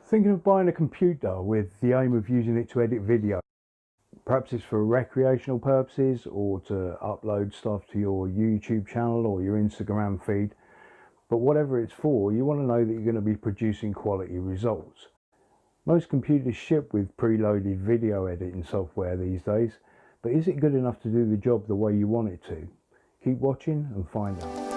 Thinking of buying a computer with the aim of using it to edit video. Perhaps it's for recreational purposes or to upload stuff to your YouTube channel or your Instagram feed. But whatever it's for, you want to know that you're going to be producing quality results. Most computers ship with preloaded video editing software these days, but is it good enough to do the job the way you want it to? Keep watching and find out.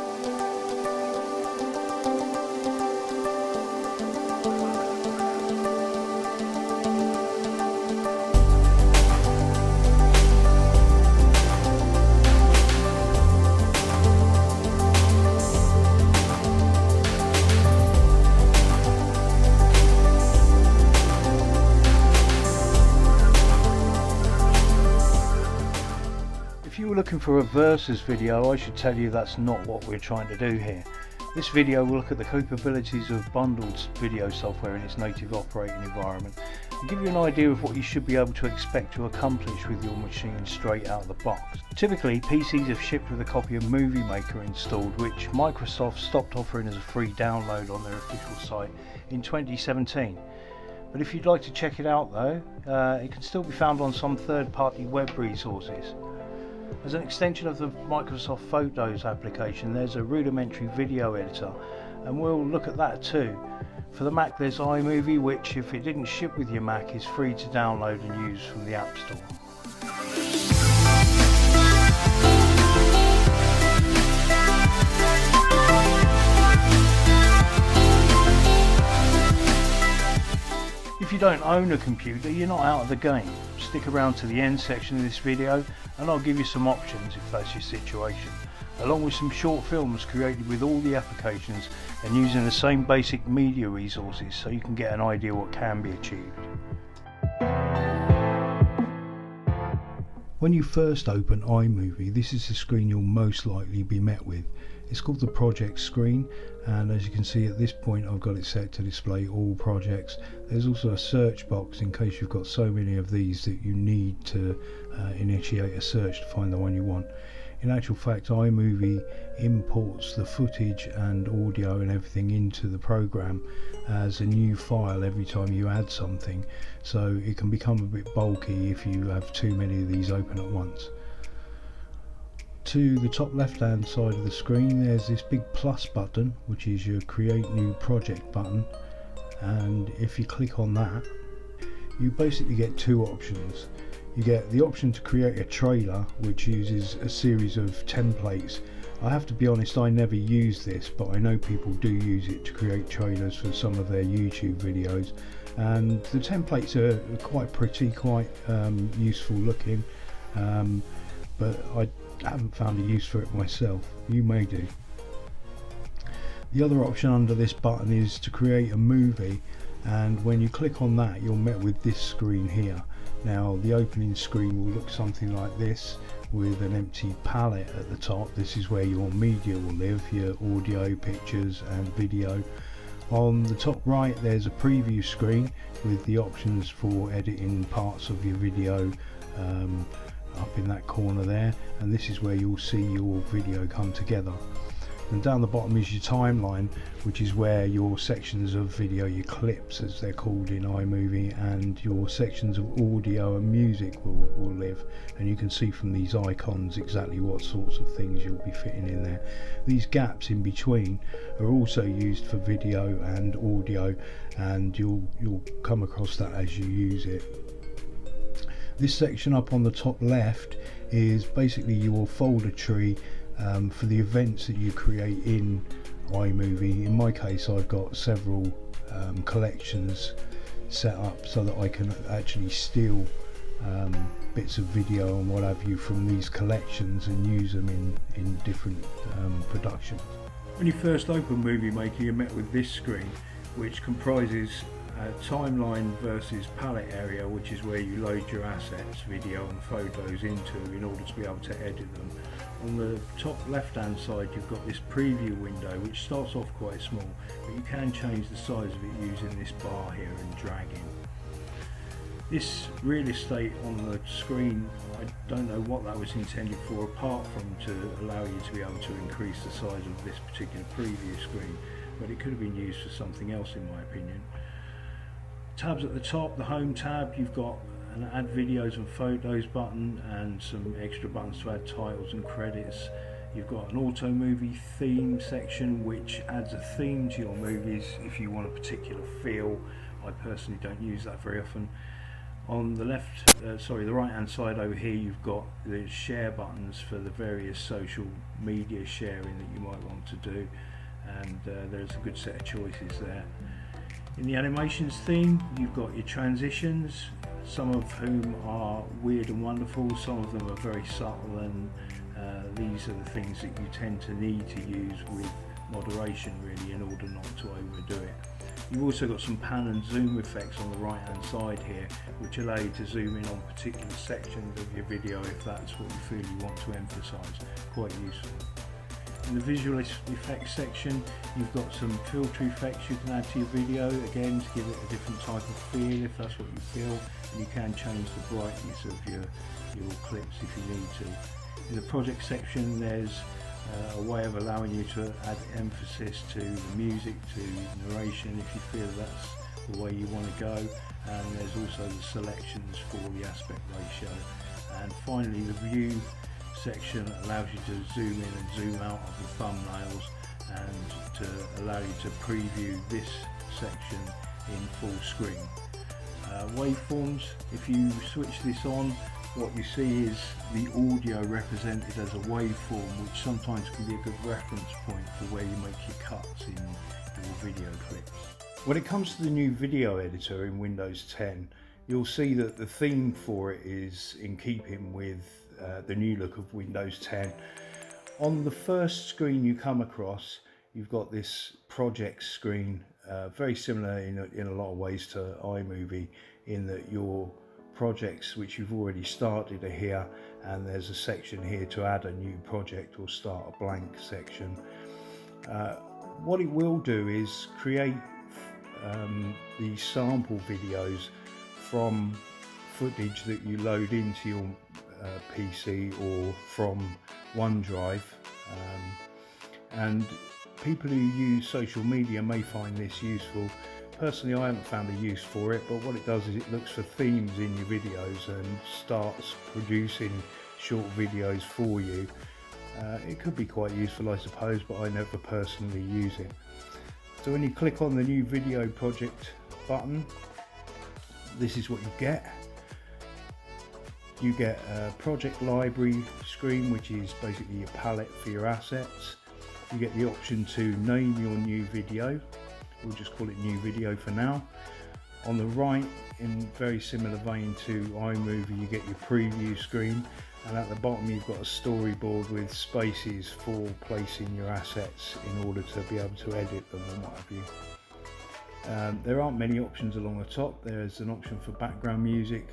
If you were looking for a versus video, I should tell you that's not what we're trying to do here. This video will look at the capabilities of bundled video software in its native operating environment and give you an idea of what you should be able to expect to accomplish with your machine straight out of the box. Typically, PCs have shipped with a copy of Movie Maker installed, which Microsoft stopped offering as a free download on their official site in 2017. But if you'd like to check it out though, it can still be found on some third-party web resources. As an extension of the Microsoft Photos application, there's a rudimentary video editor, and we'll look at that too. For the Mac there's iMovie, which if it didn't ship with your Mac is free to download and use from the App Store. If you don't own a computer, you're not out of the game. Stick around to the end section of this video and I'll give you some options if that's your situation, along with some short films created with all the applications and using the same basic media resources so you can get an idea what can be achieved. When you first open iMovie, this is the screen you'll most likely be met with. It's called the project screen, and as you can see at this point I've got it set to display all projects. There's also a search box in case you've got so many of these that you need to initiate a search to find the one you want. In actual fact, iMovie imports the footage and audio and everything into the program as a new file every time you add something, so it can become a bit bulky if you have too many of these open at once. To the top left hand side of the screen there's this big plus button, which is your create new project button, and if you click on that you basically get two options. You get the option to create a trailer, which uses a series of templates. I have to be honest, I never use this, but I know people do use it to create trailers for some of their YouTube videos, and the templates are quite pretty, quite useful looking, but I haven't found a use for it myself. You may do. The other option under this button is to create a movie, and when you click on that you're met with this screen here. Now the opening screen will look something like this, with an empty palette at the top. This is where your media will live, your audio, pictures and video. On the top right there's a preview screen with the options for editing parts of your video up in that corner there, and this is where you'll see your video come together. And down the bottom is your timeline, which is where your sections of video, your clips as they're called in iMovie, and your sections of audio and music will live, and you can see from these icons exactly what sorts of things you'll be fitting in there. These gaps in between are also used for video and audio, and you'll come across that as you use it. This section up on the top left is basically your folder tree for the events that you create in iMovie. In my case I've got several collections set up so that I can actually steal bits of video and what have you from these collections and use them in different productions. When you first open Movie Maker you're met with this screen, which comprises timeline versus palette area, which is where you load your assets, video and photos into in order to be able to edit them. On the top left hand side you've got this preview window, which starts off quite small, but you can change the size of it using this bar here and dragging. This real estate on the screen, I don't know what that was intended for, apart from to allow you to be able to increase the size of this particular preview screen, but it could have been used for something else in my opinion. tabs at the top, the home tab, you've got an add videos and photos button and some extra buttons to add titles and credits. You've got an auto movie theme section which adds a theme to your movies if you want a particular feel. I personally don't use that very often. On the the right hand side over here, you've got the share buttons for the various social media sharing that you might want to do, and there's a good set of choices there. In the animations theme, you've got your transitions, some of whom are weird and wonderful, some of them are very subtle, and these are the things that you tend to need to use with moderation really in order not to overdo it. You've also got some pan and zoom effects on the right hand side here which allow you to zoom in on particular sections of your video if that's what you feel you want to emphasise. Quite useful. In the visual effects section, you've got some filter effects you can add to your video, again to give it a different type of feel if that's what you feel, and you can change the brightness of your clips if you need to. In the project section, there's a way of allowing you to add emphasis to the music, to narration if you feel that's the way you want to go, and there's also the selections for the aspect ratio. And finally, the view section allows you to zoom in and zoom out of the thumbnails and to allow you to preview this section in full screen. Waveforms, if you switch this on, what you see is the audio represented as a waveform, which sometimes can be a good reference point for where you make your cuts in your video clips. When it comes to the new video editor in Windows 10, you'll see that the theme for it is in keeping with the new look of Windows 10. On the first screen you come across, you've got this project screen, very similar in a lot of ways to iMovie, in that your projects which you've already started are here, and there's a section here to add a new project or start a blank section. What it will do is create the sample videos from footage that you load into your PC or from OneDrive, and people who use social media may find this useful. Personally, I haven't found a use for it, but what it does is it looks for themes in your videos and starts producing short videos for you. It could be quite useful, I suppose, but I never personally use it. So when you click on the new video project button, this is what you get. You get a project library screen, which is basically your palette for your assets. You get the option to name your new video. We'll just call it new video for now. On the right, in very similar vein to iMovie, you get your preview screen, and at the bottom you've got a storyboard with spaces for placing your assets in order to be able to edit them and what have you. There aren't many options along the top. There's an option for background music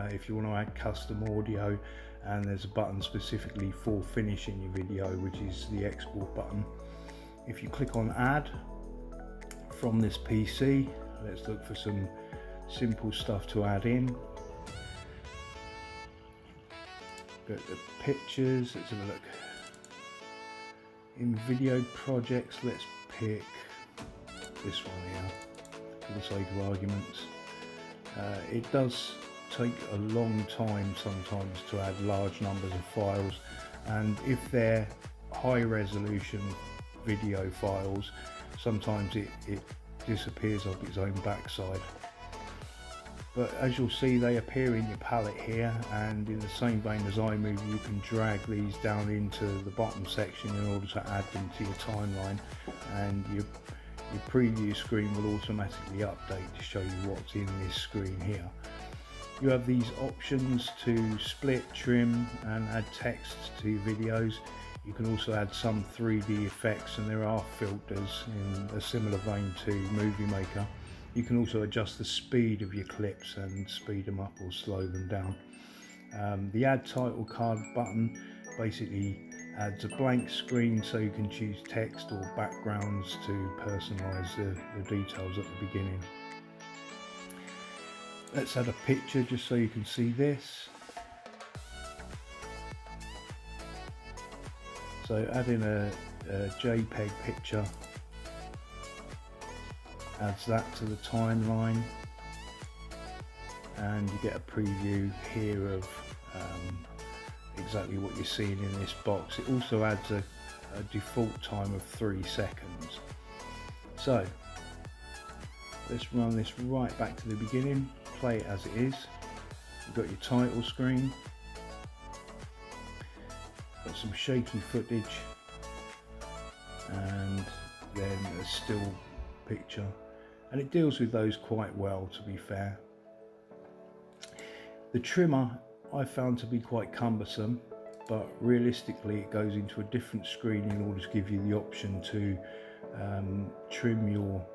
if you want to add custom audio, and there's a button specifically for finishing your video, which is the export button. If you click on add from this PC, let's look for some simple stuff to add in. Go to pictures, let's have a look. In video projects, let's pick this one here for the sake of arguments. It does take a long time sometimes to add large numbers of files, and if they're high resolution video files, sometimes it disappears off its own backside. But as you'll see, they appear in your palette here, and in the same vein as iMovie, you can drag these down into the bottom section in order to add them to your timeline, and your preview screen will automatically update to show you what's in this screen here. You have these options to split, trim and add text to your videos. You can also add some 3D effects, and there are filters in a similar vein to Movie Maker. You can also adjust the speed of your clips and speed them up or slow them down. The add title card button basically adds a blank screen so you can choose text or backgrounds to personalize the details at the beginning. Let's add a picture just so you can see this. So add in a JPEG picture, adds that to the timeline. and you get a preview here of exactly what you're seeing in this box. It also adds a default time of 3 seconds. So let's run this right back to the beginning, play it as it is. You've got your title screen, got some shaky footage, and then a still picture, and it deals with those quite well, to be fair. The trimmer I found to be quite cumbersome, but realistically it goes into a different screen in order to give you the option to trim your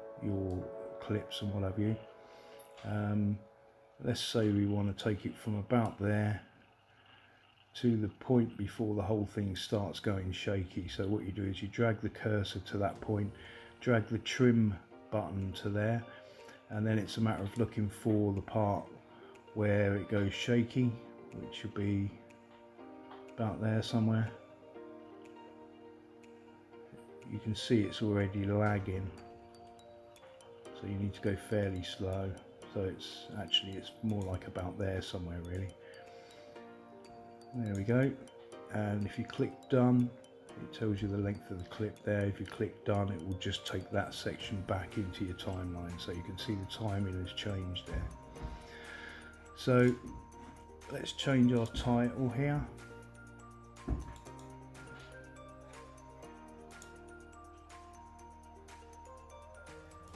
clips and what have you. Let's say we want to take it from about there to the point before the whole thing starts going shaky. So what you do is you drag the cursor to that point, drag the trim button to there, and then it's a matter of looking for the part where it goes shaky, which will be about there somewhere. You can see it's already lagging, so you need to go fairly slow. So it's more like about there somewhere really. There we go, and if you click done, it tells you the length of the clip there. If you click done, it will just take that section back into your timeline, so you can see the timing has changed there. So let's change our title here.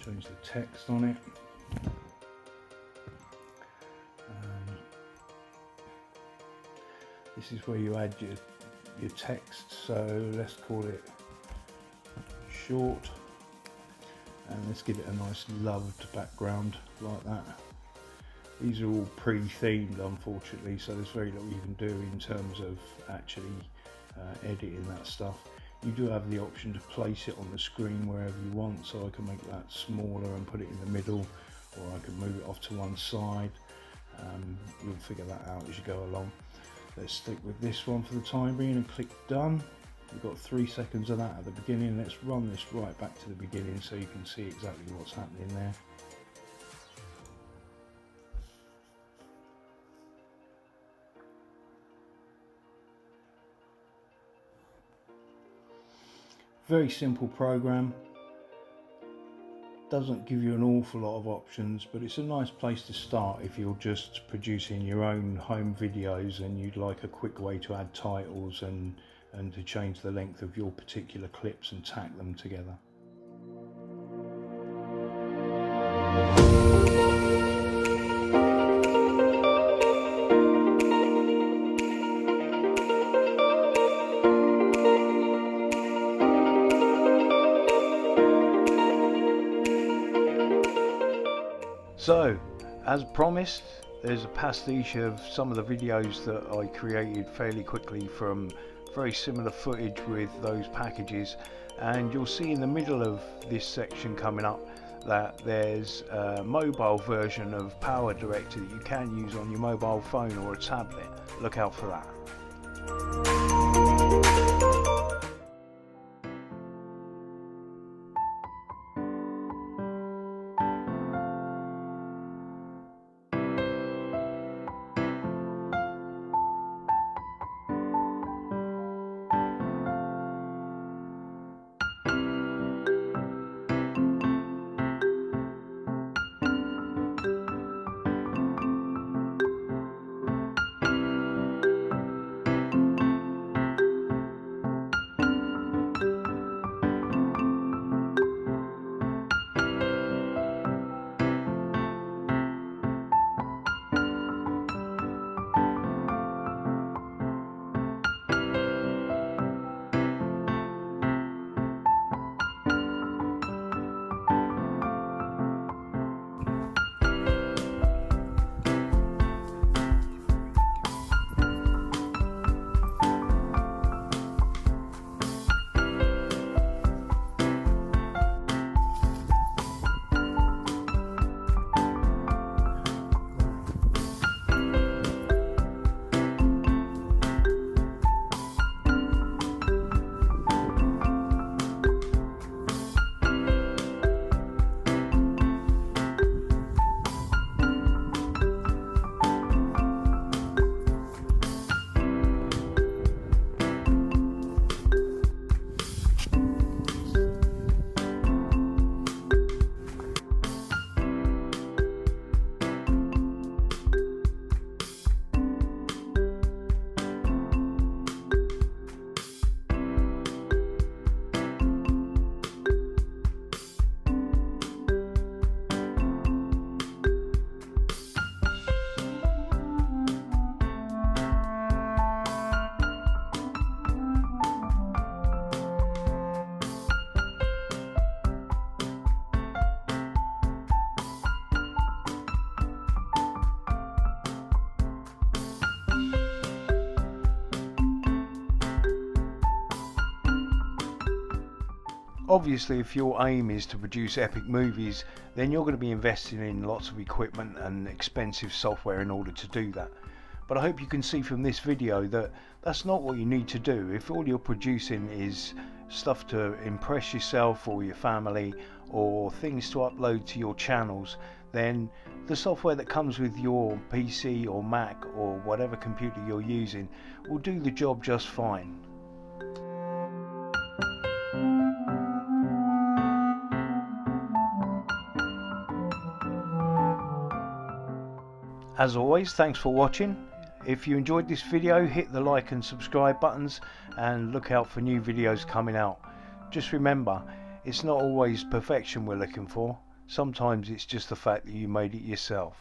Change the text on it. This is where you add your text, so let's call it short, and let's give it a nice loved background like that. These are all pre-themed, unfortunately, so there's very little you can do in terms of actually editing that stuff. You do have the option to place it on the screen wherever you want, so I can make that smaller and put it in the middle, or I can move it off to one side. You'll figure that out as you go along. Let's stick with this one for the time being and click done. We've got 3 seconds of that at the beginning. Let's run this right back to the beginning so you can see exactly what's happening there. Very simple program. Doesn't give you an awful lot of options, but it's a nice place to start if you're just producing your own home videos and you'd like a quick way to add titles and to change the length of your particular clips and tack them together. So, as promised, there's a pastiche of some of the videos that I created fairly quickly from very similar footage with those packages, and you'll see in the middle of this section coming up that there's a mobile version of Power Director that you can use on your mobile phone or a tablet. Look out for that. Obviously, if your aim is to produce epic movies, then you're going to be investing in lots of equipment and expensive software in order to do that. But I hope you can see from this video that that's not what you need to do. If all you're producing is stuff to impress yourself or your family, or things to upload to your channels, then the software that comes with your PC or Mac or whatever computer you're using will do the job just fine. As always, thanks for watching. If you enjoyed this video, hit the like and subscribe buttons and look out for new videos coming out. Just remember, it's not always perfection we're looking for. Sometimes it's just the fact that you made it yourself.